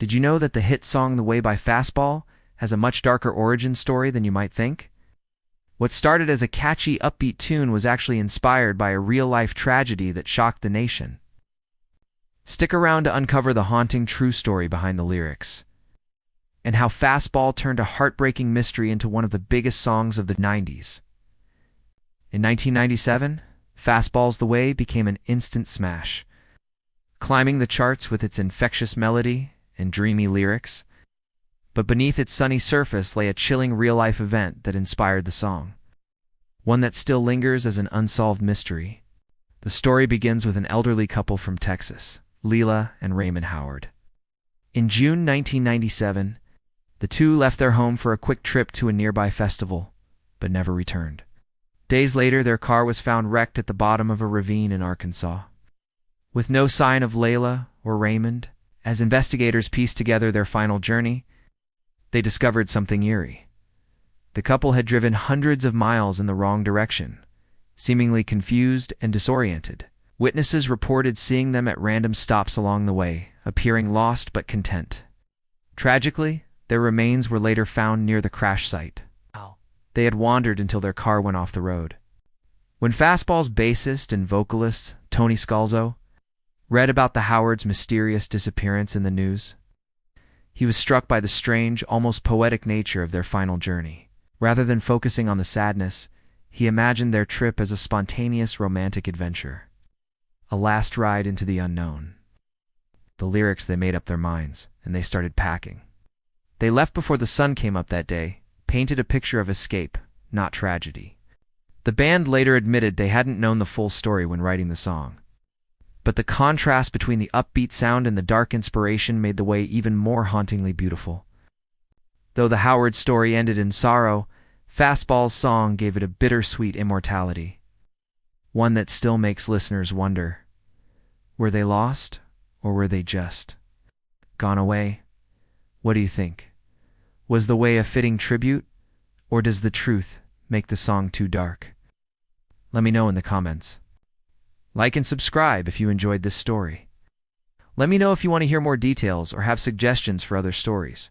Did you know that the hit song The Way by Fastball has a much darker origin story than you might think? What started as a catchy, upbeat tune was actually inspired by a real-life tragedy that shocked the nation. Stick around to uncover the haunting true story behind the lyrics, and how Fastball turned a heartbreaking mystery into one of the biggest songs of the 90s. In 1997, Fastball's The Way became an instant smash, climbing the charts with its infectious melody and dreamy lyrics. But beneath its sunny surface lay a chilling real-life event that inspired the song, one that still lingers as an unsolved mystery. The story begins with an elderly couple from Texas, Leela and Raymond Howard. In June 1997, the two left their home for a quick trip to a nearby festival, but never returned. Days later, their car was found wrecked at the bottom of a ravine in Arkansas. With no sign of Leela or Raymond, as investigators pieced together their final journey, they discovered something eerie. The couple had driven hundreds of miles in the wrong direction, seemingly confused and disoriented. Witnesses reported seeing them at random stops along the way, appearing lost but content. Tragically, their remains were later found near the crash site. They had wandered until their car went off the road. When Fastball's bassist and vocalist, Tony Scalzo, read about the Howards' mysterious disappearance in the news, he was struck by the strange, almost poetic nature of their final journey. Rather than focusing on the sadness, he imagined their trip as a spontaneous romantic adventure, a last ride into the unknown. The lyrics, they made up their minds, and they started packing. They left before the sun came up that day, painted a picture of escape, not tragedy. The band later admitted they hadn't known the full story when writing the song, but the contrast between the upbeat sound and the dark inspiration made the way even more hauntingly beautiful. Though the Howard story ended in sorrow, Fastball's song gave it a bittersweet immortality, one that still makes listeners wonder, were they lost, or were they just gone away? What do you think? Was The Way a fitting tribute, or does the truth make the song too dark? Let me know in the comments. Like and subscribe if you enjoyed this story. Let me know if you want to hear more details or have suggestions for other stories.